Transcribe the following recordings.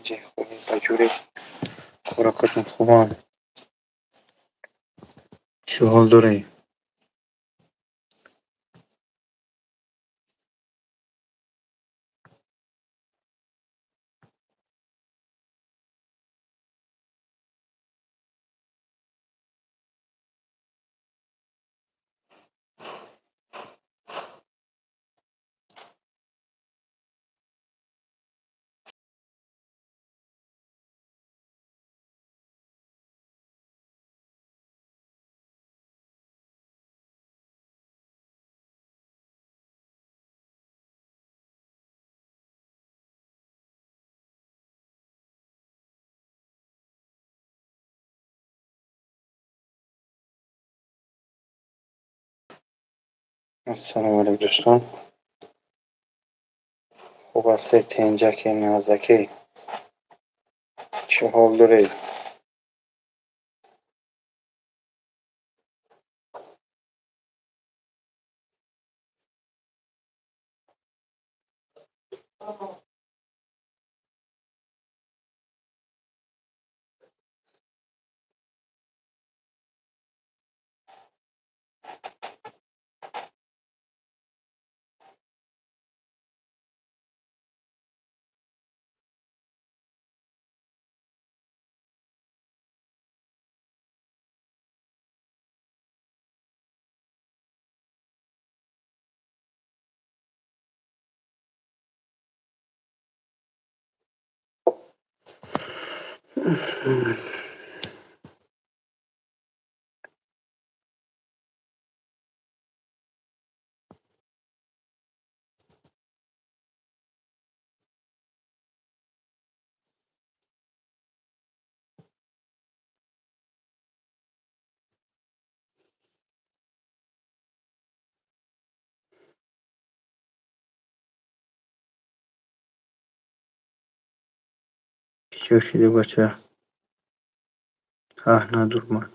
اینجا خوبی بجوری خوراکتون خوبان چه حال داری؟ السلام علیکم دوستان خوب هستید اینجا که نازکی چه حال دارید؟ چی شده بچه؟ ندارم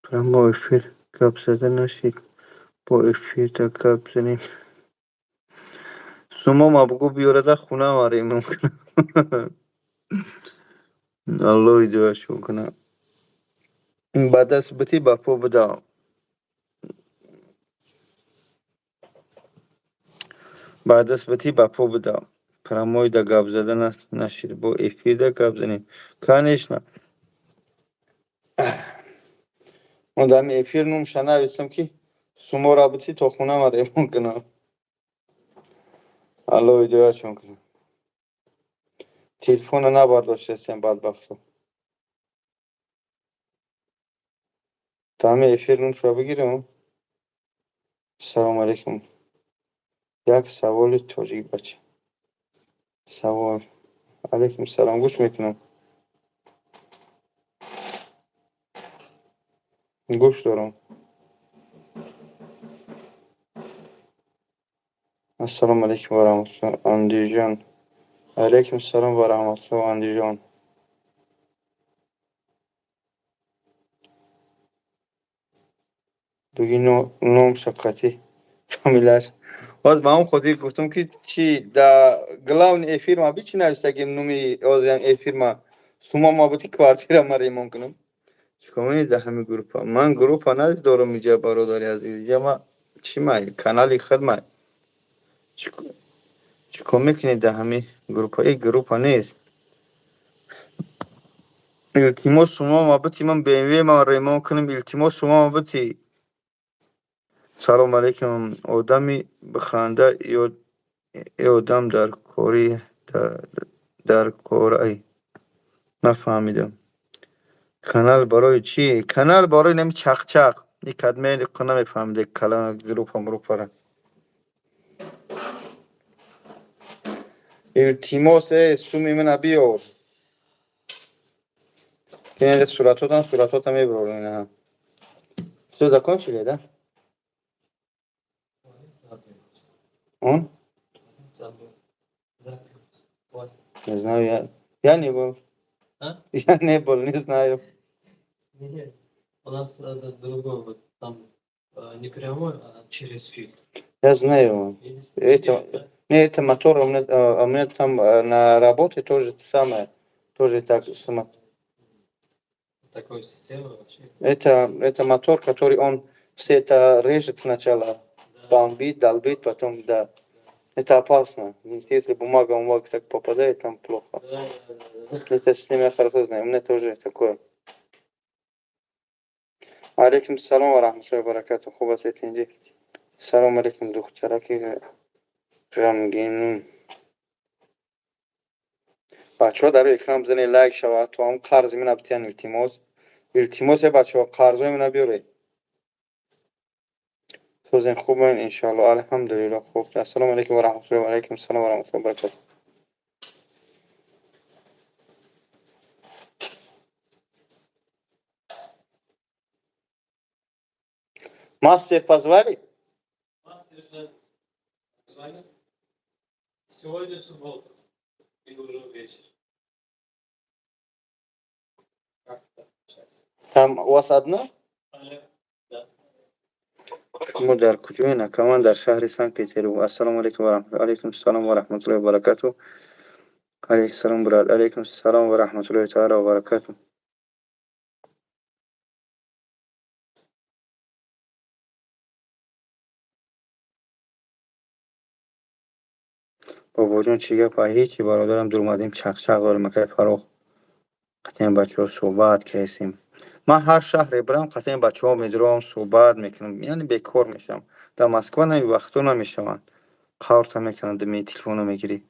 برم با افیر گپ زده نشید با افیر تا گپ زنیم سوما ما بگو بیاره در خونه ماره ممکنه الله ایدوشون کنم با دست بتی با پا بدا با دست بتی با پا بدا پرموی دا گپ زده نشید با افیر دا گپ زنیم کانش نه من دم افیر نوم شنه ویستم که سوما رابطی تا خونه ماره ممکنه الله ایدوشون کنم تلفون نبرداشته هستیم بدبختو دم افیر نوم شو بگیرم سلام علیکم یک سوال توجیه بچه سوال علیکم سلام گوش میکنم گوش دارم السلام علیکم و رحمت الله اندی جان علیکم السلام و رحمت الله اندی جان بگی نوم شفقتی فامیلش باز با هم خودی گفتم که چی دا گلاون افیر ما بی چی نوشته گیم نومی آزیم افیر ما سوما ما بودی کوارتیر ما ریمون کنم چکمونی ده همه گروپ ها من گروپ ها ندید دارم میجا براداری از اینجا ما چی مایی کانالی خود مایی چکم میکنید ده همه گروپ ها ای گروپ ها نیست التماس سوما ما بتی من BMW ما ریمون کنم التماس سوما ما بتی سلام علیکم آدمی بخنده ای آدم در کاری در کاره نفهمیدم کانال برای چی؟ کانال برای نمی چق چق این کدمه نمیفهمیده کلام گروپ هم گروپ را التماس سومی من بیار که صورتات هم میبرون سوزا کن چی لیده؟ اون؟ Не знаю, я не был. Я не был, не знаю. Нет, у нас другой вот там не прямой, а через фильтр. Я знаю. Нет, это мотор, у меня там на работе тоже то самое. Тоже так само. Такой системы вообще. Это мотор, который он все это режет сначала, бомбит, долбит, потом, да. Это опасно. Если бумага так попадает, там плохо. Это с ними я хорошо знаю. У меня тоже такое. Алейкум салам ва рахматуллахи ва баракату. خوب هستید اینجا. سلام علیکم دخترک غمگینم. بچه ها در اکرام بزنید لایک شود تو هم قرض من بتین التماس بچه ها قرض من بیاره سوزن خوبن انشالله الحمدلله خوب السلام علیکم و رحمت الله و علیکم السلام و رحمت الله و برکاته Мастер позвали? Мастер звонит. Сегодня суббота. И уже вечер. Как-то сейчас. Там у вас одна? Да. ما در کجای نکمان در شهر سنت پترزبورگ السلام علیکم و رحمت الله علیکم السلام و رحمت الله و برکاته علیکم السلام براد علیکم السلام و رحمت الله تعالی و برکاته بابا جان چی گپ هیچی برادرم دور اومدیم چخ داریم مکای فراخ قطعا بچه ها صحبت کردیم من هر شهر برم قطعا بچه ها میدرم صحبت میکنم یعنی بیکار میشم در مسکو نمی وقتو نمیشوند قارت میکنن دمی تلفن میگیری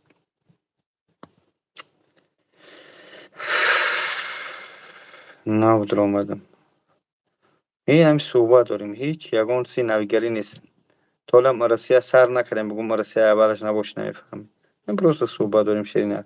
نه در آمدم این هم صحبت داریم هیچ یگان سی نویگری نیست تا حالا مرسیه سر نکردیم بگم مرسیه اولش نباش نمیفهمیم امروز صحبت داریم شیرینه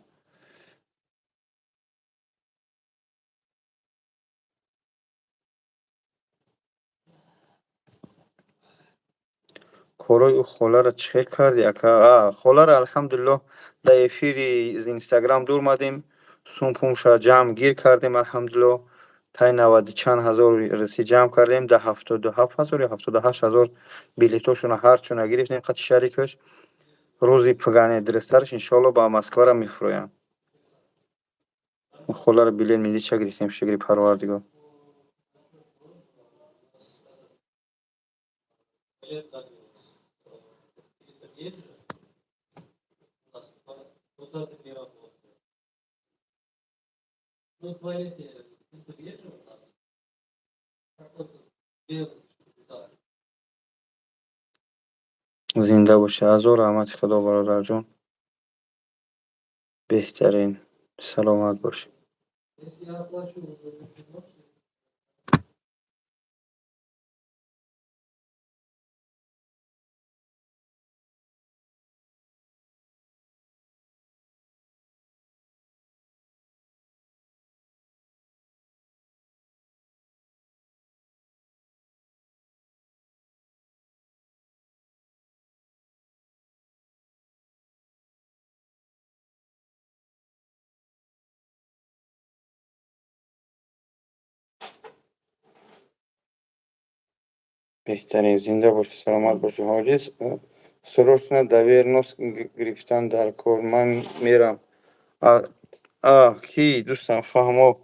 کارای او خاله را چه کردی اکا خاله را الحمدلله در افیر از اینستاگرام دور مدیم سومپومش را جمع گیر کردیم الحمدلله تای 90 چند هزار رسی جمع کردیم ده 77 هزار یا 78 هزار بلیتاشون هر چون گرفتیم قط شریکش روزی پگانه درسترش انشالله با مسکو را میفرویم خاله را بلیت میدی چه گرفتیم شگری پروردگار زنده باشه از رحمت خدا برادر جان بهترین سلامت باشه بهترین زنده باشه سلامت باشه حاجی سروشنا دویرنوس گرفتن در کار من میرم کی دوستان فهمو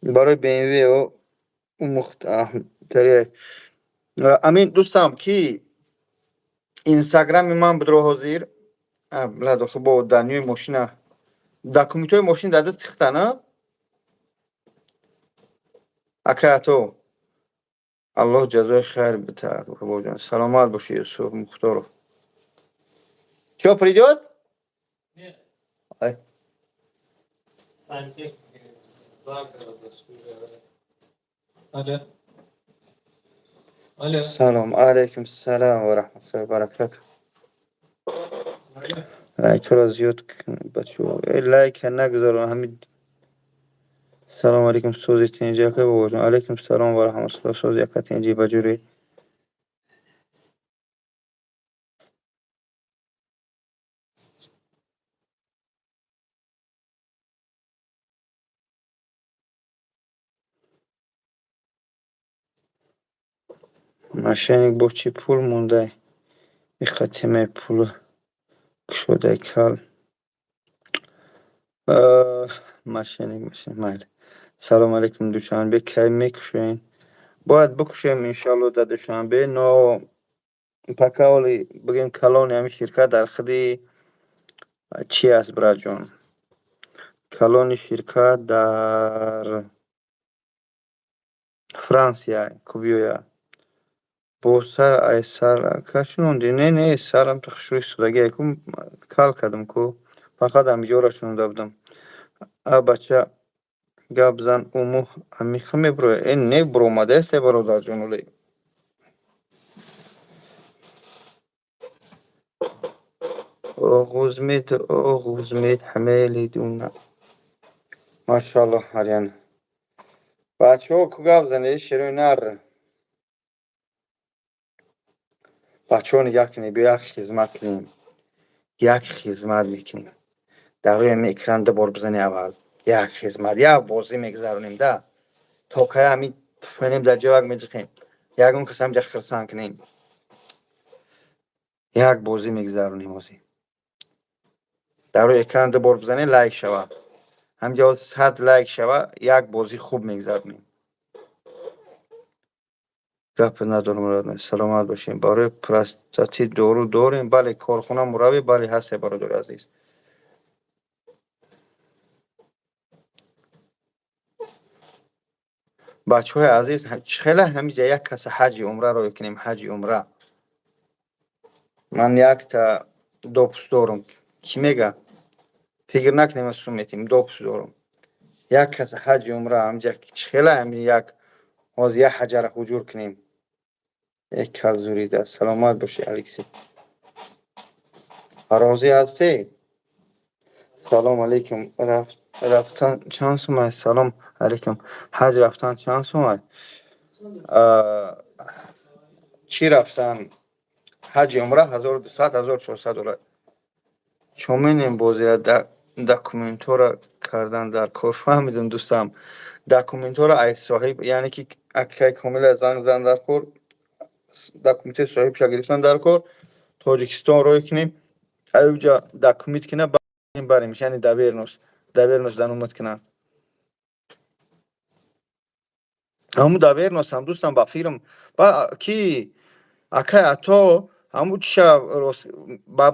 برای BMW و امین دوستم کی اینستاگرام من بدرو حاضر بلاد خب با دنیای ماشین داکومنتای ماشین در دست تختانه اکاتو الله جزای خیر بده بابا جان سلامت باشی یوسف مختار چه придет Сантехник за городом. Алло. Алло. سلام علیکم السلام و رحمت الله و برکاته لایک را زیاد کن بچه ها لایک نگذارن همین سلام علیکم سوزی تینجا که بابا جان علیکم السلام و رحمت الله سوزی که تینجی بجوری ماشینی با چی پول مونده این ختمه پول кушодаи кал. Машинак майли. Салому алейкум, душанбе кай мекушоем? Бояд бикушем иншалло дар душанбе, но пока оли бигем калони ҳамин ширкат дар хади чи аст братҷон? Калони ширкат дар Франсия кувиоя. Бо сар ай сар кашунонди? Не, сарам то хушрӯи судагие ку кал кардам ку. Фақат ҳамиҷоро шунуда будам. Бача гап зан уму амиқа мебуроя. Не буромадаесте бародарҷон оле. оғуз мед ҳамели дуна. Машалло арян. Бачаҳо ку гап занед широи нар. бачаҳо нигоҳ кунед, биё як хизмат кунем. Як хизмат мекунем. дар рӯи ҳамин экран дубор бизанем аввал. Як хизмат, як бозӣ мегзаронем да. То кай ҳамин туфанем дар ҷавак медиқем. Ягон кас ҳамҷа хирсан кунем. Як бозӣ мегзаронем ҳозир. дар рӯи экран дубор бизанем лайк шава. ҳамҷа 100 лайк шава, як бозӣ хуб мегзаронем. гапе надорам. Саломат бошем. барои простатит дору дорем? Бале, корхона мураввӣ бале ҳаст бародари азиз. бачаҳои азиз, хеле ҳамиҷа як каса ҳаҷи умраро кунем. ҳаҷи умра. ман якта допуск дорам. Ки мега? фикр накунем аз сумметим. допуск дорам. як каса ҳаҷи умра ҳамҷа хеле ҳамин як ҳозир як ҳаҷара ҳуҷур кунем. кал зурида. саломат боши алекси. розӣ ҳастӣ? салом алейкум. рафтан чанд сум аст? салом алейкум. ҳаҷ рафтан чанд сум аст? чӣ рафтан? ҳаҷи умра 1200-1400 $. чоменем бозира документора кардан дар кор. фаҳмидам дӯстам. документора ай соҳиб, яъне ки акай комила занг зан дар кор. документаи соҳибша гирифтан дар кор. тоҷикистон рой кунем. айҷа документ кина барем, яъне давернос даномад кина. ҳамун даверносам дӯстам ба фирм ба ки акай ато ҳамун чиша ба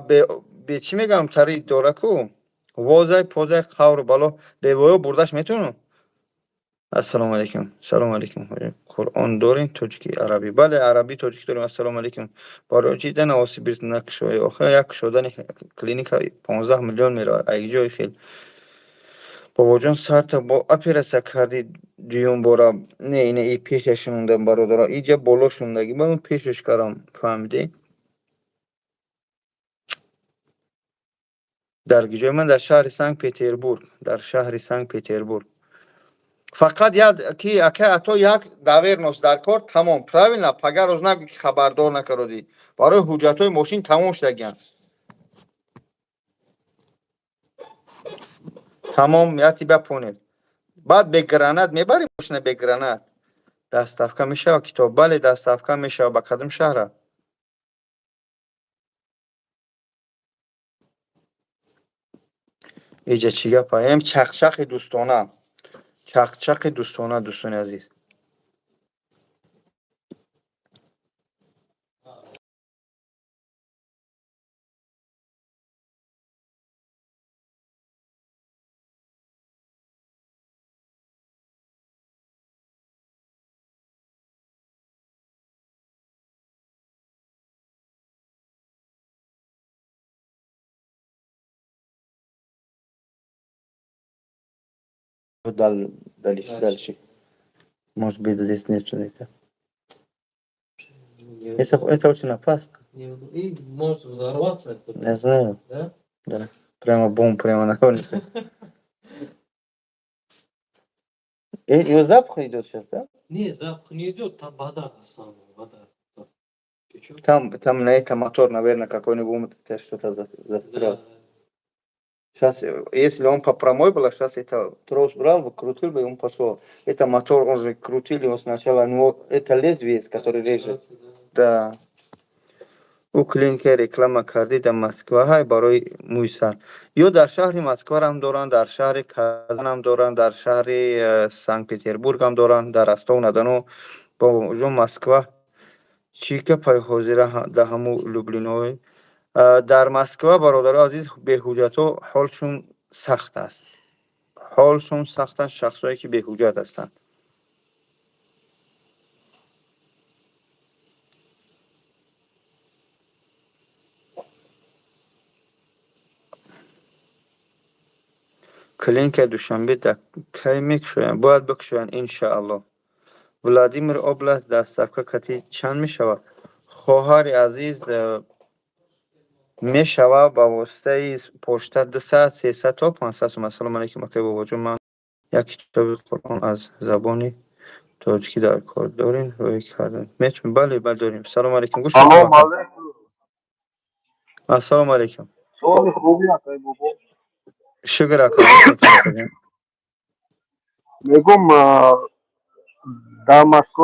бе чӣ мегам тари дора ку. возай позай қавр бало бевоё бурдаш метавонам. ассалому алейкум. салому алейкум. қуръон дорем? тоҷики арабӣ? бале, арабӣ тоҷикӣ дорем. ассалому алейкум. барои ҷиддан навосиб биз накушоӣ. охир як кушодани клиника 15 миллион меравад. айҷои хел. бобоҷон сарта бо оператсия кардӣ дуюм бора? Не, и пешаш шундам бародаро. иҷа боло шундагӣ ба ман пешаш кардам. фаҳмидӣ? дар куҷо? ман дар шаҳри Санкт-Петербург. дар шаҳри Санкт-Петербург. фақат як ки акай ато як давернос дар кор тамом. правильно? пага роз нагӯ ки хабардор накардӣ. барои ҳуҷҷатҳои мошин тамом шудагиянд. тамом, я тебя понял. баъд бе гранат мебарем мошина бе гранат. доставка мешавад китоб? бале, доставка мешавад. ба кадом шаҳра? иҷа чӣ гапа? чақчақи дӯстона. чақчақи дӯстона, дӯстони азиз. дальше. Может быть, здесь нет это. Это очень опасно. И может взорваться. Я знаю. Да? Да. Прямо бомб прямо на улице. Его запах идет сейчас, да? Не, запах не идет, там вода самая, вода. Там на это мотор, наверное, какой-нибудь что-то застрял. Да. Сейчас, если он по прямой был, сейчас это трос брал, крутил бы, он пошел. Это мотор, он же крутил его сначала, но это лезвие, который режет. Да. او کلینیک реклама کردی در مسکو های برای موی سر یا در شهر مسکو هم دارن، در شهر کازان هم دارن، در شهر سنت پتربورگ هم دارن، در استون ندانو با جو مسکو چی که پای حاضر ده همو لوبلینوی در مسکو برادر عزیز به حجتو حالشون سخت است، حالشون سخت است، شخصایی که به حجت هستند. کلینیک دوشنبه در کی میکشوین؟ باید بکشوین انشاءالله. ولادیمیر اوبلاست دستکه کتی چند میشود؟ خواهر عزیز میشود با واسطه پشت 200 300 تا 500 تومان. السلام علیکم اکی با وجود من یک کتاب قرآن از زبانی تاجیکی در کار دارین روی کردن میتونیم؟ بله داریم. سلام علیکم گوش میکنم سلام اکا. علیکم. السلام علیکم. سوال خوبی اکای بابا. شکر اکا. گوش میکنم اکا جان. میگم در مسکو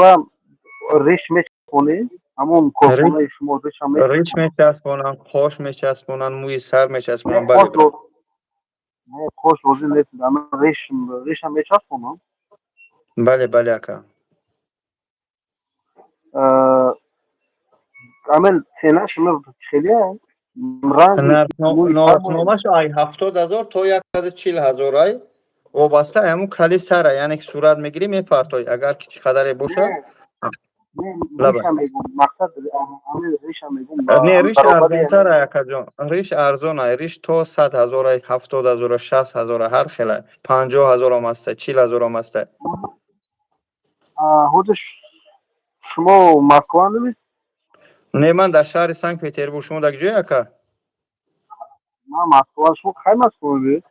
ریش میچپونی همون ریش کارخانه شما ریش هم ریش میچپونن؟ میچسبونن، پاش میچسبونن، موی سر نه میچسبونن. بله خوش بله. نه خوش روزی نیست. ریش هم میچپونم. بله اکا. عمل سینه شما خیلی رنگ موی سر باید. نرخنامه‌ش ای 70,000 تا 140,000 ای وابسته همون کلی سره، یعنی که صورت میگیری میپرتای اگر که چقدر باشه. نه نه ریش لبه هم میگم مقصد عمل ریش هم میگم نه هم ریش برابری ارزان هم تره اکا جان. ریش ارزان ای. ریش تا 100,000 ای، 70,000 60,000 هر خیلی 50,000 هم است، 40,000 هم است. حوز شما مسکو نمید؟ نه من در شهر سنت پتربورگ. شما در کجای اکا؟ ما مسکو شما خیلی مسکو نمید؟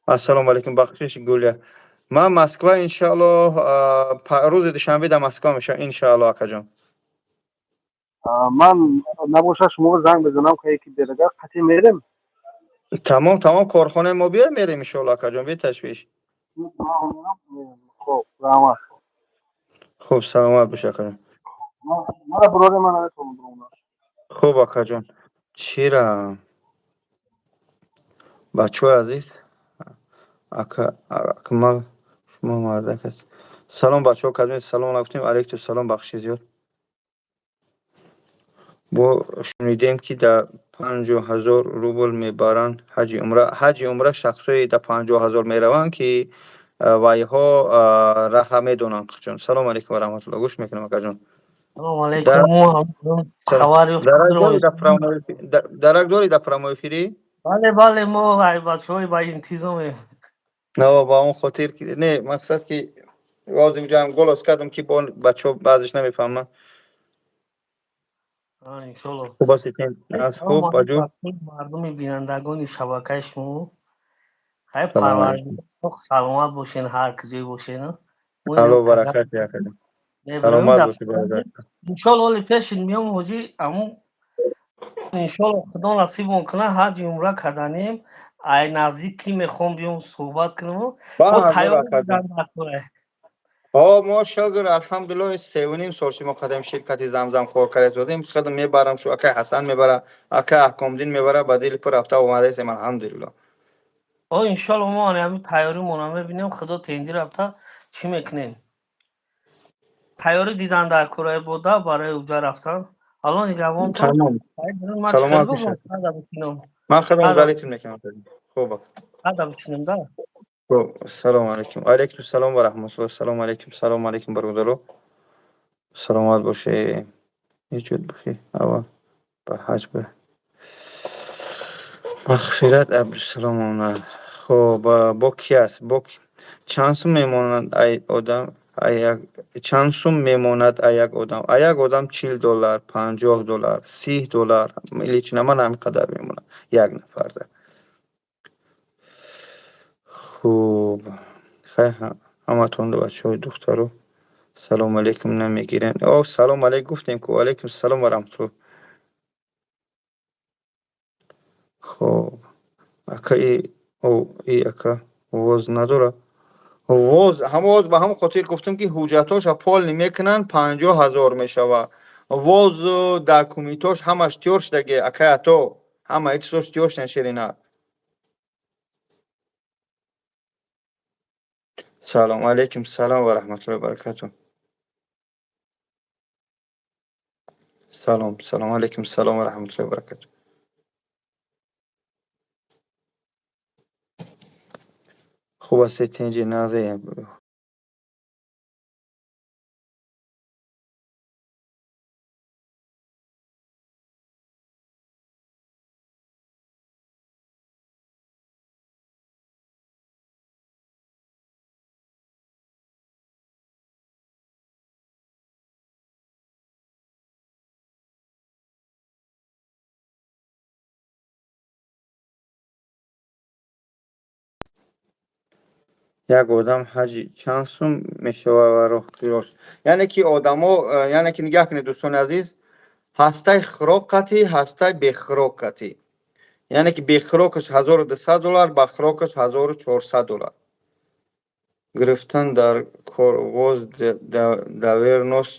السلام علیکم بخشش گولیه. من مسکو انشاءالله روز دوشنبه در مسکو میشم انشاءالله اکا جان. من نباشه شما زنگ بزنم که یکی دیگر قطعی میرم. تمام کارخانه ما بیار میریم انشاءالله اکا جان، بی تشویش. خب رحمت. خوب سلامت باشه اکا جان. من برادر من نمیتونم برونم. خوب اکا جان. چیرا بچه عزیز اکا اکمل شما مردک است. سلام بچه ها کدوم سلام نگفتیم علیکم سلام بخشی زیاد. با شنیدیم که در 50,000 روبل میبرن حج عمره شخصی در 50,000 میرون که وای ها راه میدونن جان. سلام علیکم و رحمت الله. گوش میکنم اکا جان. سلام علیکم. در مو خبری درک افتادم. داری در درک داری در پراموفیری؟ بله ما ای بچه‌های با انتظام. نه با اون خاطر که نه مقصد که واضح جام گل از کردم که با بچه بعضش نمیفهمن. ان شاء الله. خوب است از سلام خوب علیکم بجو. به مردم بینندگان شبکه شما. خیلی سلام پروردگار علیکم. سلامت باشین هر کجای باشین. الو امیدم خدا برکت یا کردم. ابراهیم سلامت دست باشی برادر. ان شاء الله ولی پیشین میام حاجی امو ان شاء الله خدا نصیب کنه حج عمره کردنیم. ای نزدیکی میخوام بیام صحبت کنم. ما بله تیاری کردم. دیدن نکنه. ما شکر الحمدلله 3.5 سال شما قدم شرکت زمزم کار کرده بودیم. خودم میبرم شو اکا حسن میبره اکا احکام دین میبره بدیل پر هفته اومده است الحمدلله. ان شاء الله ما همین تیاری مونم ببینیم خدا تندی رفته چی میکنیم. تیاری دیدن در کره بوده برای اونجا رفتن. الان نگهبان تو تمام. من خیلی سلامت گفتم باشی. قدم بشینم. من خودم قدم غلطی میکنم. خوب. قدم بشینم ده. السلام علیکم. علیکم السلام و رحمت الله. السلام علیکم. سلام علیکم برادرو. سلامت باشه. یجود بخیر. اول به حج به مغفرت عبدالسلام آمد. خب با کی است؟ چند سو میماند ای آدم چند سو میماند ای یک آدم؟ ای یک آدم $40 $50 $30 ملی چی نمان همینقدر میمونه یک نفر ده. خوب خیلی همه تونده بچه های دخترو سلام علیکم نمیگیرن. سلام علیکم گفتیم که علیکم السلام و رحمت الله. خب اکا ای اکا واز نداره. واز به همون خاطر گفتم که حجتاش پال نمیکنن 50,000 میشوه. воз документош ҳамаш тёр шудаги акая то ҳама итсош тёр шудан ширина. Салом алейкум, салом ва раҳматуллоҳи ва баракатуҳ. Салом алейкум, салом ва раҳматуллоҳи ва баракатуҳ. Хуб аст сетинҷи назе як одам ҳаҷи чанд сум мешавад ва роҳ? Яъне ки одамо яъне ки нигоҳ кунед дӯстони азиз, ҳастаи хӯрокати, ҳастаи бехӯрокати. Яъне ки бехӯрокаш $1200, ба хӯрокаш $1400. Гирифтан дар кор воз давернос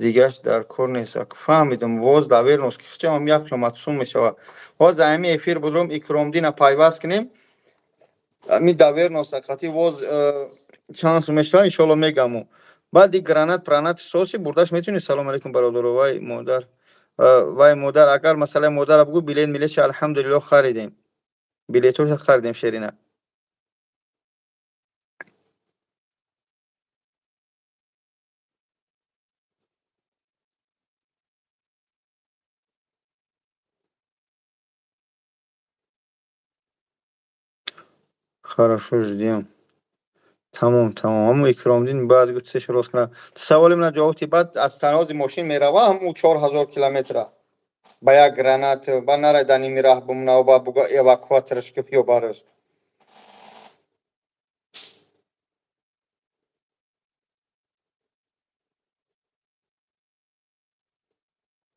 дигаш дар кор нест. Фаҳмидам, воз давернос ки хичам якчомат сум мешавад. Ҳозир дар ҳамин эфир будем Икромдина пайваст кунем. Ҳамин давернос ақати воз чанд сум мешавад иншоалло мегаму. Баъди гранат пранат соси бурдаш метавонӣ. Салом алейкум бародаро, вай модар. Вай модар, агар масъалаи модара бугӯ билет милеша алҳамдулиллоҳ харидем. Билетоша харидем шерина. Хорошо, ждем. Тамом. Ҳамун Икромдин баъд гӯцеш рост кунад. Саволи ман ҷавоби баъд аз танҳози мошин мерава ҳамун 4000 километра. Ба як гранат ба нарай дар ними раҳ бумна ба буга эвакуатораш ки ё бараш.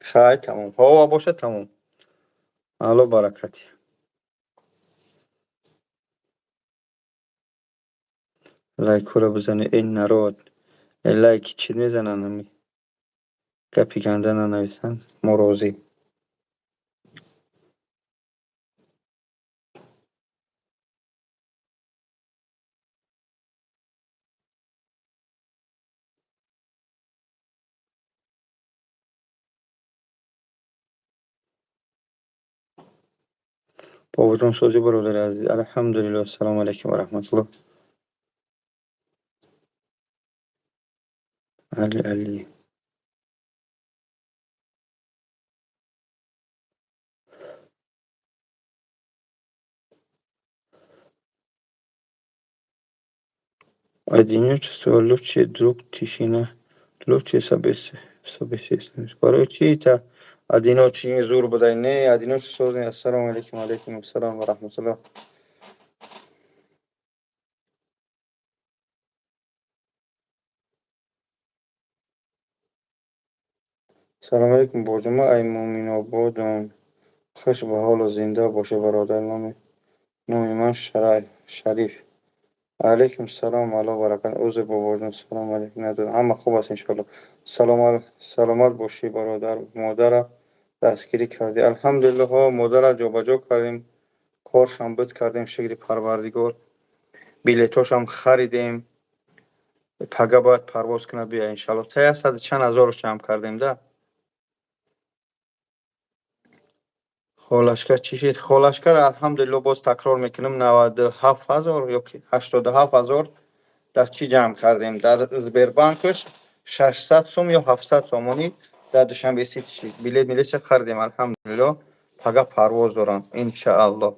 Хай тамом. Ҳова бошад тамом. Алло баракати. Лайкура бизани ин народ. Лайки чӣ мезананд ами. Гапи ганда нанависанд. Мо розӣ. باباجان سوزی برادر عزیز. الحمدلله. السلام علیکم و رحمت الله. علی одиночество лучше друг тишина лучше собеседность. Барои чӣ та одиночӣ зур будай не одиночество соз. Ассалому алейкум. Алейкум ассалом ва раҳматуллоҳ. салому алейкум боҷома ай муъминободон хуш ба ҳолу зинда боша бародар. номи ман шариф. алейкум салом алло баракат. ӯзр бобоҷон. салому алейкум. ҳама хуб аст иншоалло. саломат бошӣ бародар. модара дастгирӣ кардӣ? алҳамдулиллаҳ модара ҷобаҷо кардем. коршам бит кардем шукри парвардигор. билетошам харидем. пага бояд парвоз кунад бия иншоалло. тая сади чанд ҳазораш ҷамъ кардем да. холашкар чӣ шид? холашкар алҳамдулиллаҳ боз такрор мекунем 97000 ёки 87000 дар чӣ ҷамъ кардем? дар Сбербанкаш 600 сум ё 700 сомонӣ дар Душанбе сити шид. Билет милеша хардем алҳамдулиллаҳ. Пага парвоз дорам иншааллоҳ.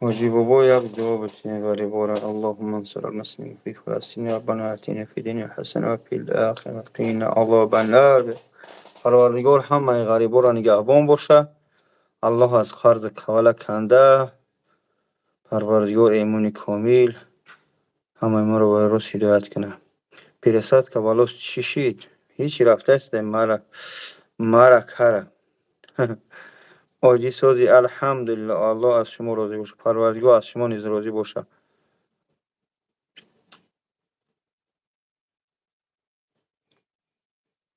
ҳоҷи бобо як дуо бисинед валибора. аллоҳумма ансур алмуслимин фи фаластин раббана атина фи дуния ҳасана ва фил ахирати қина азобан нар. парвардигор ҳамаи ғариборо нигаҳбон боша. аллоҳ аз қарзи кавала канда. парвардигор имони комил ҳамаи моро ба рост ҳидоят кунад. пересадка балос чӣ шид? ҳеҷ рафтаст мара кара. آجی سازی الحمدلله الله از شما راضی باشه، پروردگار از شما نیز راضی باشه.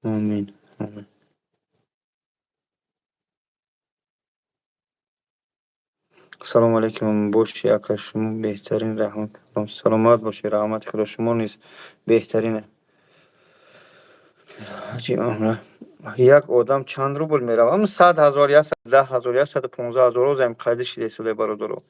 آمین آمین. سلام علیکم. باشی اکا شما بهترین، رحمت سلامت باشی، رحمت خدا شما نیز بهترینه. حاجی عمره یک آدم چند روبل میره؟ هم 100,000 یا 110,000 یا 115,000 روز هم قید شده سوله برادرو.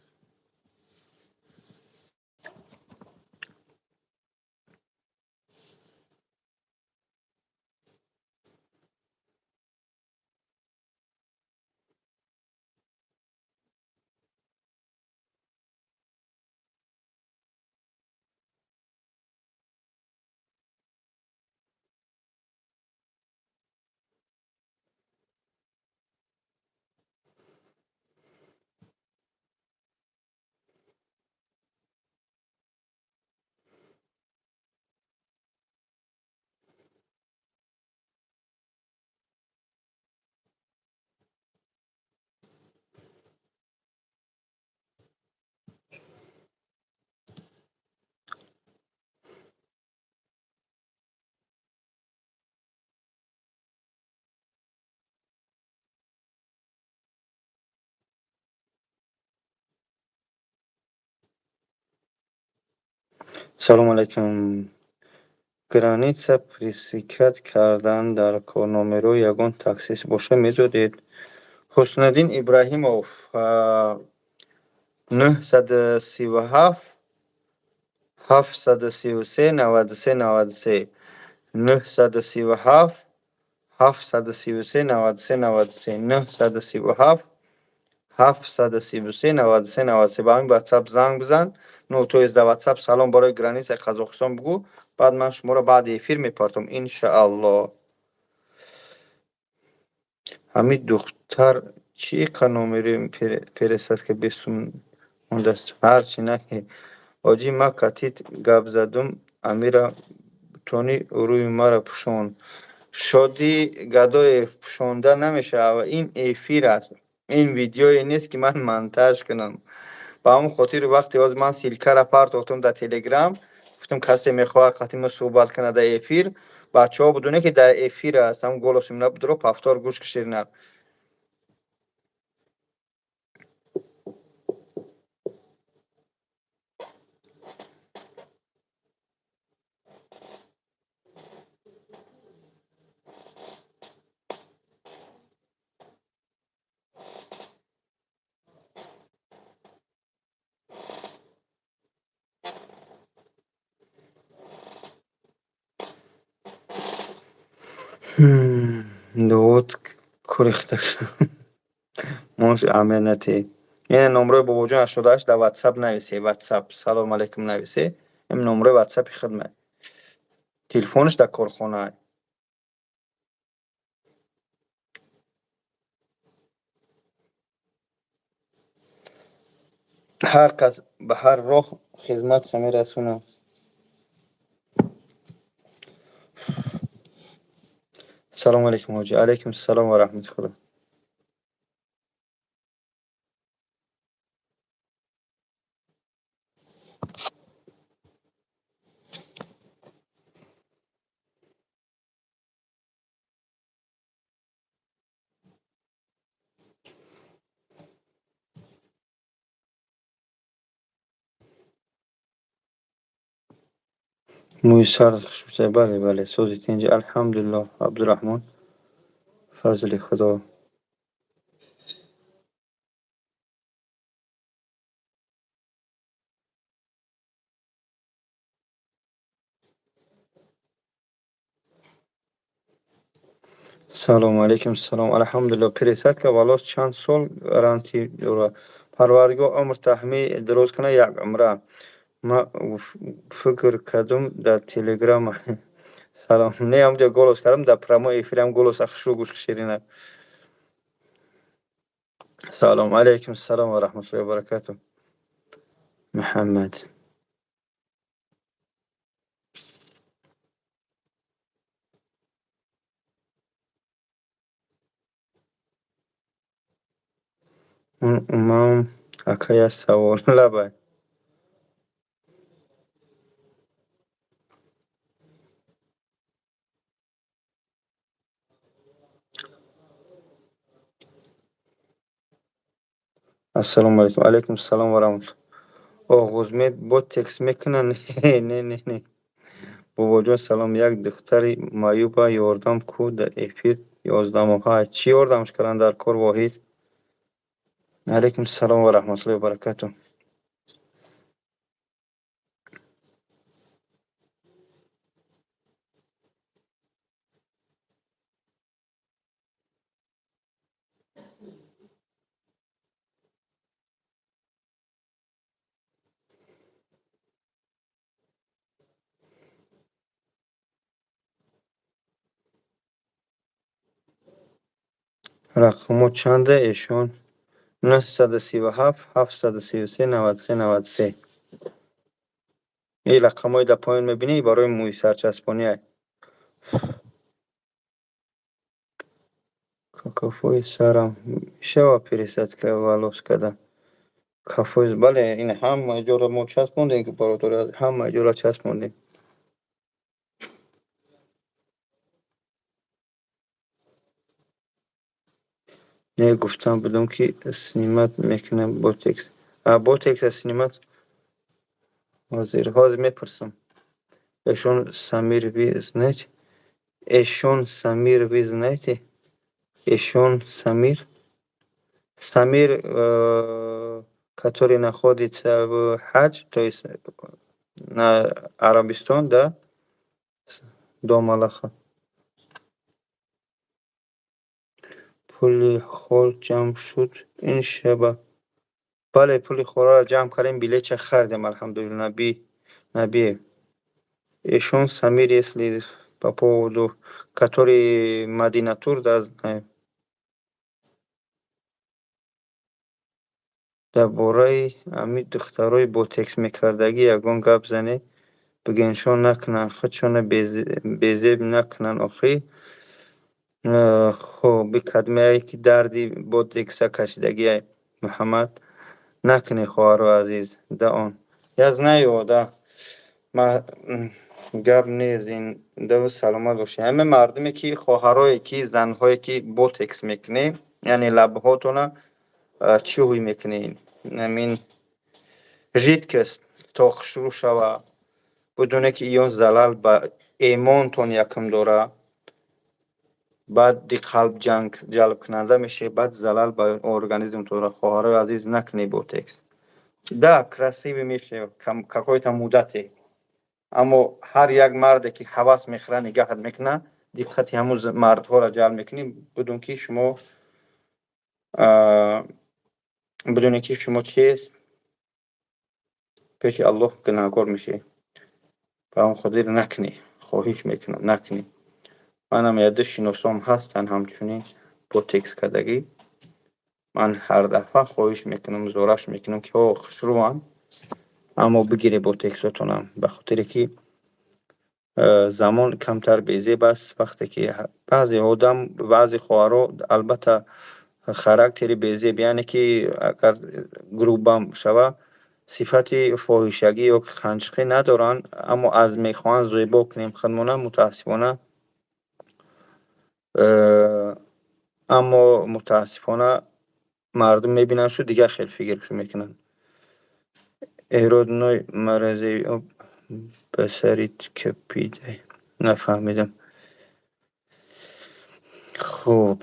سلام علیکم. گرانیتسا پرسیکت کردن در کارنامه یگان تخصیص باشه میدادید. حسندین ابراهیموف 937 733 93 93 937 733 93 93 937 733 93 93. با همین واتساپ زنگ بزن. تو از در واتساپ سلام برای گرانیت قزاقستان بگو، بعد من شما رو بعد افیر میپرتم انشاءالله. همین دختر چی قنومری پرستاد که بسون اون دست هرچی نکنی. آجی ما کتیت گب زدم امیره تونی روی مرا پوشون. شادی گدای پوشونده نمیشه و این افیر است. این ویدیوی نیست که من منتج کنم. با همون خاطر وقتی از من سیلکه را پرتاختم در تلگرام، گفتم کسی میخواد قطعی صحبت کنه در افیر، بچه ها بدونه که در افیر هستم. گلوسیم نبودرو پفتار گوش کشیرنر داود کلختک موش امنتی. این نمره بابا جان 88 در واتساپ نویسی. واتساپ سلام علیکم نویسی. این نمره واتساپ خدمت. تلفنش در کارخانه. هر کس به هر راه خدمت شما رسونم. سلام علیکم حاجی. علیکم السلام و رحمت خدا. موی سر شده. بله بله سوزی تینجا الحمدلله عبدالرحمن فضل خدا. سلام علیکم سلام الحمدلله. پریسد که والا چند سال رانتی داره. پروردگار عمر تحمی دراز کنه یک عمره. ما فکر کردم در تلگرام سلام نه همونجا گلوس کردم در پرامو ایفیرم گلوس اخشو گوش کشیرینه. سلام علیکم السلام و رحمت الله و برکاته. محمد اونم اکای از سوال لبای. السلام علیکم. علیکم السلام و رحمت الله. آغوز مید با تکس میکنن. نه بابا جان سلام. یک دختری مایوبا یاردم کو در افیر 11 ماهه چی یاردمش کردن در کار واحد. علیکم السلام و رحمت الله و برکاته. رقم چنده ایشون؟ 937 733 93 93. این رقم های در پایین میبینی برای موی سرچسبانی های کافوی سرم شوا پریست که ولوس کده کافوی بله این هم جورا ما چسبوندیم که برای هم جورا چسبوندیم. نه گفتم بدون که سینیمت میکنم با تکس سینیمت حاضر میپرسم. ایشون سمیر وی знаете? ایشون سمیر وی знаете? ایشون Самир, который находится в Хадж, то есть на Арабистан, да, дом Аллаха. پول خور جمع شد این شبه. بله پول خورا را جمع کردیم بلیط خریدیم الحمدلله. نبی ایشون سمیر если по поводу который Мадина тур да знаем. در باره امی دخترای با تکس میکردگی یگان گپ زنه بگنشان نکنن خودشان بیزیب نکنن آخری. خب بکدمه ای که دردی با تکسه کشیدگی های محمد نکنی خواهر عزیز ده آن یز نیاده ما گب نیز این دو سلامت باشه. همه مردمی که خواهرایی که زنهایی که با تکس میکنی یعنی لبهاتونه چی هوی میکنین همین жидкость تا شروع شوه بدونه که ایون زلال با ایمانتون یکم داره بعد دی قلب جلب کننده میشه بعد زلال با ارگانیزم تو خواهر عزیز نکنی با تکس. Да, красивый میشه какой-то مدتی اما هر یک مرد که حواس میخوره نگاهت میکنه دقتی همون مردها را جلب میکنی بدون که شما چیست پیش الله گناهکار میشه. و اون خودی رو نکنی خواهش میکنم نکنی. منم یاد شناسام هستن همچنین با تکس کردگی من هر دفعه خواهش میکنم زورش میکنم که خوشروان اما بگیری با تکساتونم به خاطر که زمان کمتر بیزیب است وقتی که بعضی آدم بعضی خواهرها البته خاراکتری بیزیب یعنی که اگر گروبم شوه صفت فاحشگی یا خنجقی ندارن اما از میخوان زیبا کنیم خودمونه متاسفانه اما متاسفانه مردم میبینن شو دیگه خیلی فکرشو میکنن. ایراد مرزی بسرید کپیده نفهمیدم. خوب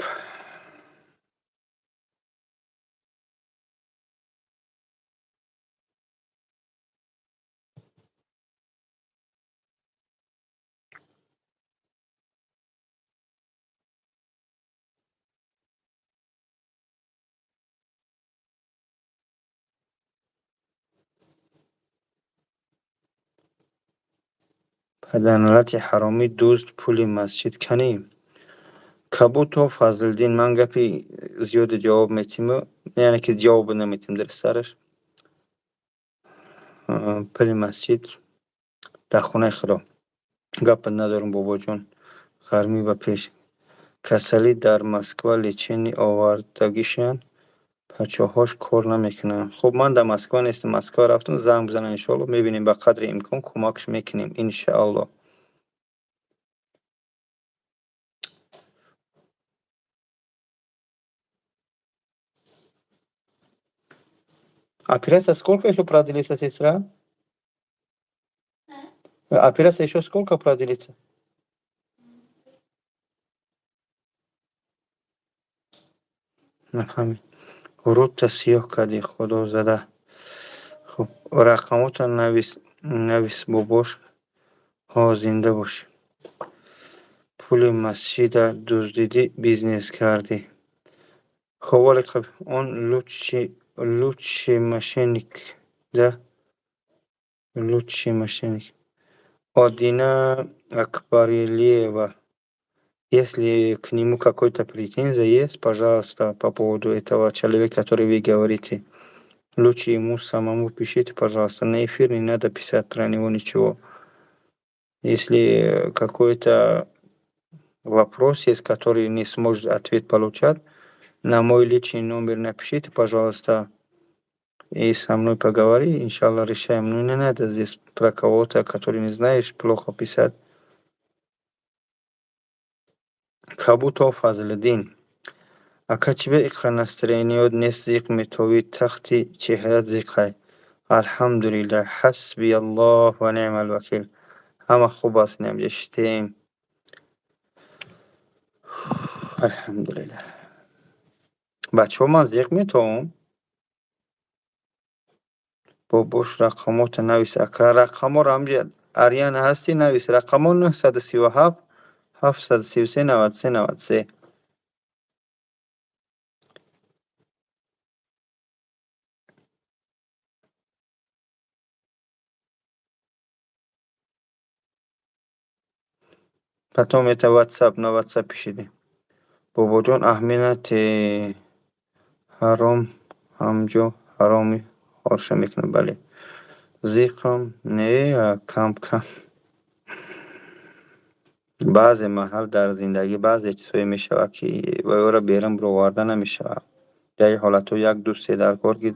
پدرنالت حرامی دوست پول مسجد کنیم کبوت و فضلدین من گپی زیاد جواب میتیم یعنی که جواب نمیتیم در سرش. پول مسجد در خونه خدا گپ ندارم بابا جان خرمی و پیش کسلی در مسکو لیچینی آوردگیشن بچه‌هاش کار نمیکنن. خب من در مسکو نیستم، مسکو رفتم، زنگ بزنن انشالله میبینیم به قدر امکان کمکش میکنیم انشالله. Операция сколько еще продлится, сестра? Операция еще сколько продлится? نفهمید. روت سیاه کردی خدا زده. خب رقمات نویس باباش ها زنده باشی. پول مسجد دزدیدی بیزنس کردی. خب ولی خب اون لوچی ماشینیک ده лучший мошенник. Одина Акбарелиева. Если к нему какой-то претензия есть, пожалуйста, по поводу этого человека, который вы говорите, лучше ему самому пишите, пожалуйста. На эфир не надо писать про него ничего. Если какой-то вопрос есть, который не сможет ответ получать, на мой личный номер напишите, пожалуйста, и со мной поговори, иншаллах решаем. Ну не надо здесь про кого-то, который не знаешь, плохо писать. Кабуто Фазлиддин. Ака тебе иқа настроение днес зик метови тахти чехрат зикай. Алхамдулилlah, хасби Аллах ва ни'мал вакил. Ҳама хуб аст, намҷаштем. Алхамдулилlah. Бачаҳо ман зиқ метавом. Бобош рақамота навис. Ака рақаморо амҷад арияна ҳасти навис. Рақамо 937 733 93 93. Потом это WhatsApp, на WhatsApp пишите. Бобоҷон Аҳминати ҳаром ҳамҷо ҳароми ҳорша мекунад. Бале. Зиқам не кам. баъзе маҳал дар зиндагӣ баъзе чизҳое мешавад, ки вайро берун бароварда намешавад. Дар ҳолатҳо як дӯсте дар кор ки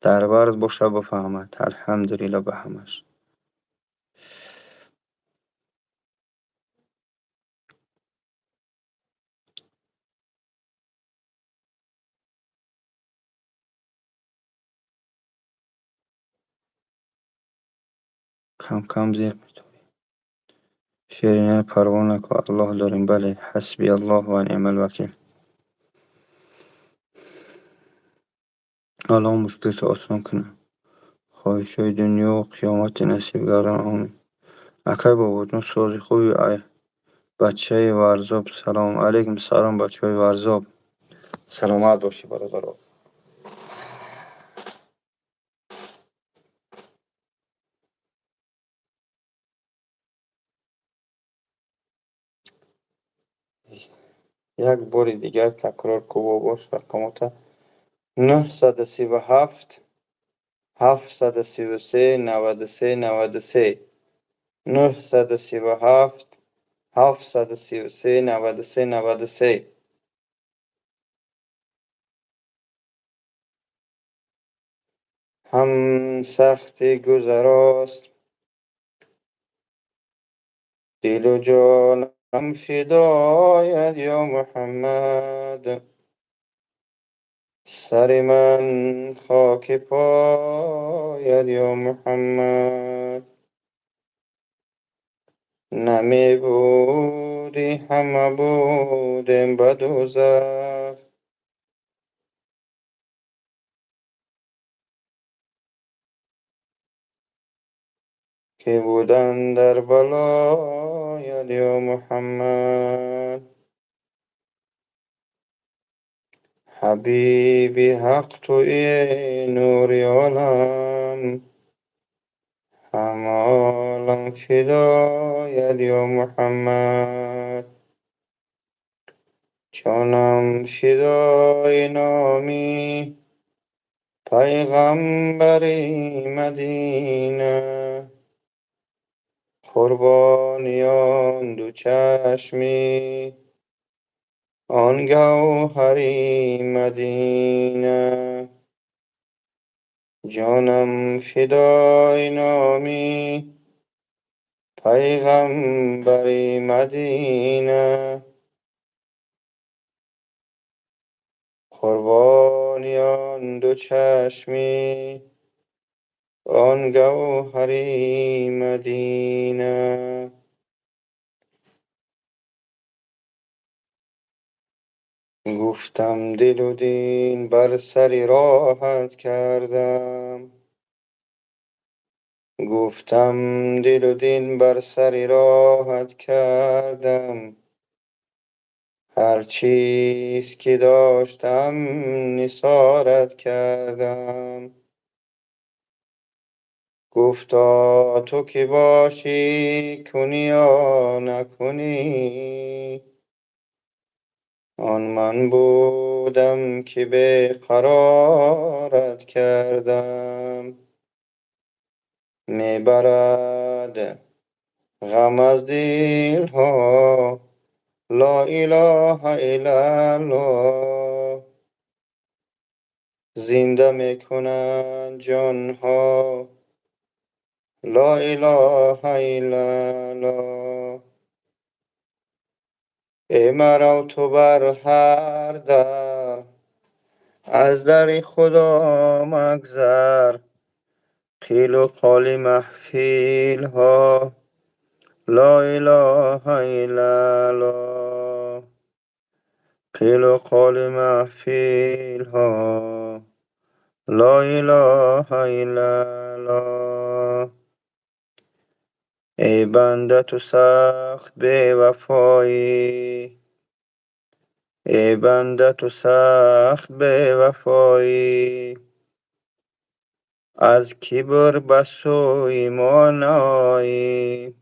дар барз боша бифаҳмад. Алҳамдулилла ба ҳамаш. кам зиқ метавӣ. шеринаи парво нако. Аллоҳ дорем. Бале. ҳасби Аллоҳ ва ниъмал вакил. Аллоҳ мушкилатро осон кунад. хоҳишҳои дунё қиёмати насиб гардон. Амин. Акай бобоҷон сози хуби ай бачаи Варзоб. Салом алейкум. Салом бачаҳои Варзоб. Саломат бошед бародаро. як бори дигар такрор ку бобош рақамота 937 733 93 93. 937 733 93 93. ҳам сахти гузарост, дилу ҷонам фидояд ё Муҳаммад. сари ман хоки пояд ё Муҳаммад. намебудӣ ҳама будем ба дӯзах. ки буданд дар балояд ё Муҳаммад. ҳабиби ҳақ туи нури олам. ҳама олам фидояд ё Муҳаммад. ҷонам фидои номи пайғамбари Мадина. қурбони он ду чашми آن گوهری مدینه جانم فدای نامی پیغمبری مدینه قربانی آن دو چشمی آن گوهری مدینه گفتم دل و دین بر سر راحت کردم گفتم دل و دین بر سر راحت کردم هر چیز که داشتم نثارت کردم گفتا تو که باشی کنی یا نکنی آن من بودم که به قرارت کردم میبرد غم از دل ها لا اله الا الله زنده میکنند جان ها لا اله الا الله ای مرا تو بر هر در از در خدا مگذر قیل و قال محفیل ها لا اله الا الله قیل و قال محفیل ها لا اله الا الله ای بنده تو سخت بی وفایی ای بنده تو سخت بی وفایی از کبر به سوی ما نایی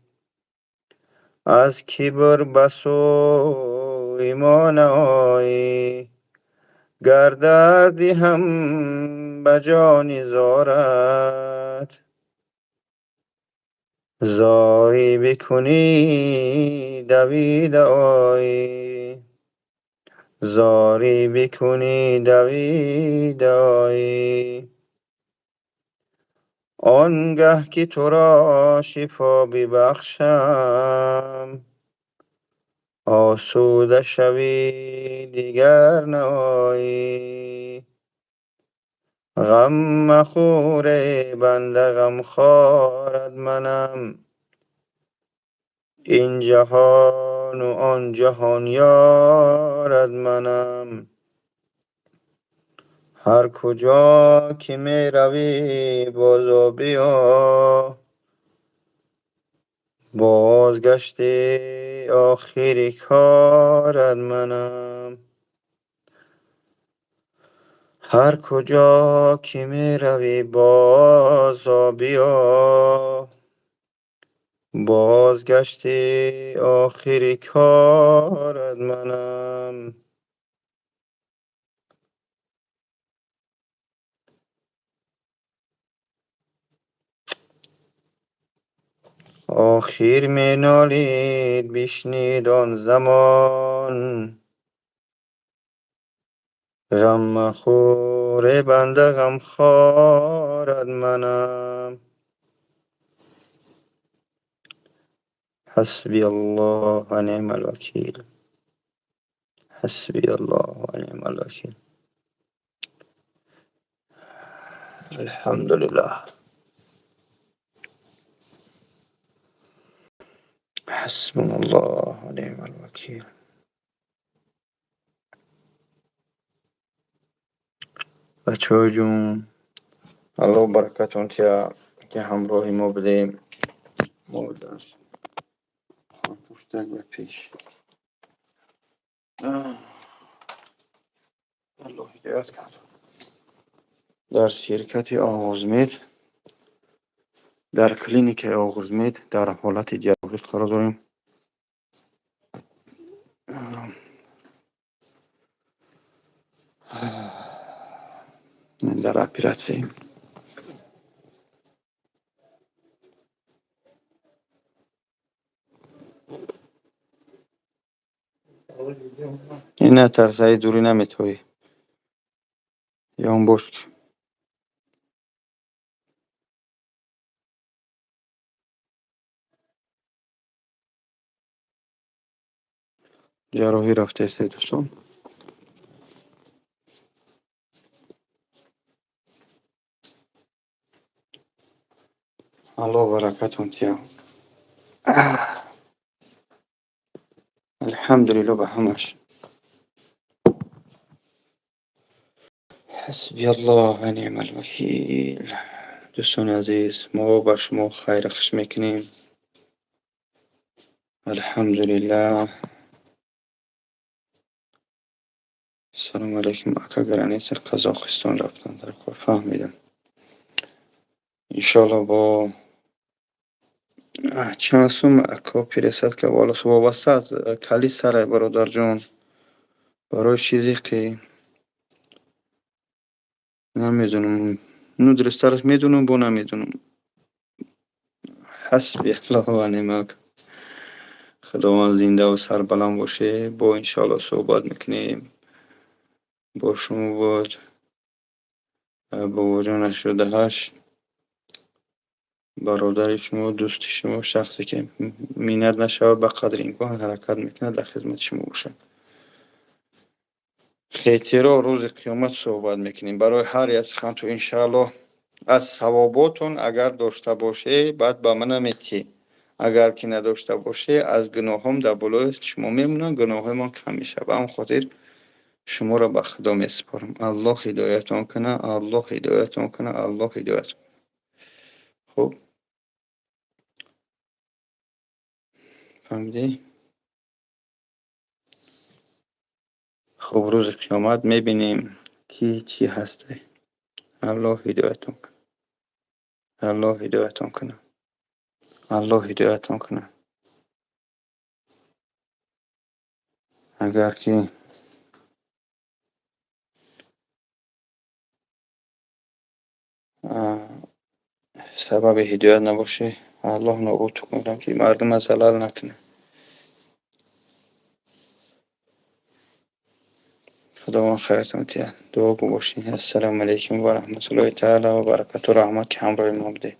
از کبر به سوی ما نایی گردردی هم به جان زارت زاری بکنی دوید آیی زاری بکنی دوید آیی آنگه که تو را شفا ببخشم آسوده شوی دیگر نایی غم مخور بنده غم خارد منم این جهان و آن جهان یارد منم هر کجا که می روی بازو بیا بازگشتی آخری کارد منم هر کجا که می روی بازو بیا بازگشتی آخری کارت منم آخر می نالید بشنید آن زمان غم مخور بنده غم خارد منم حسبی الله و نعم الوکیل حسبی الله و نعم الوکیل الحمد لله حسبنا الله و نعم الوکیل بچه جون الله برکتون که همراه ما بدیم ما در پشتک و پیش الله هدایت کرد در شرکت آغوزمید در کلینیک آغوزمید در حالت جراحی قرار داریم در اپراتسی این نترس دوری نمیتوی یا اون بشک جراحی رفته است دوستان. الله برکتون تیا. الحمدلله به همش. حسبی الله و نعم الوکیل. دوستان عزیز ما با شما خیر خش میکنیم. الحمدلله. سلام علیکم اکا گرانی سر قزاقستان رفتن در کار فهمیدم. انشالله با چند سوم اکا پیرسد که والا وابسته از کلی سره برادر جان برای چیزی که نمیدونم نو درسترش میدونم با نمیدونم. حسبی الله و نعم الوکیل. خداوند زنده و سربلند باشه. با انشالله صحبت میکنیم با شما بود با وجه 88 برادر شما دوست شما شخصی که مینت نشود به قدر امکان حرکت میکنه در خدمت شما باشه. خیلی را روز قیامت صحبت میکنیم برای هر از خانتو انشالله از ثواباتون اگر داشته باشه بعد به من میتی اگر که نداشته باشه از گناهام در بالای شما میمونن گناه من کم میشه به هم خاطر شما را به خدا میسپارم. الله هدایتون کنه الله هدایتون کنه الله هدایت. خب فهمیدی؟ خب روز قیامت میبینیم کی چی هسته. الله هدایتون کنه الله هدایتون کنه الله هدایتون کنه. اگر که سبب هدایت نباشه الله نابود کنه که مردم از زلال نکنه. خداوند خیرتون تیه دعا گو باشین. السلام علیکم و رحمت الله تعالی و برکاته و رحمت که همراه ما بده.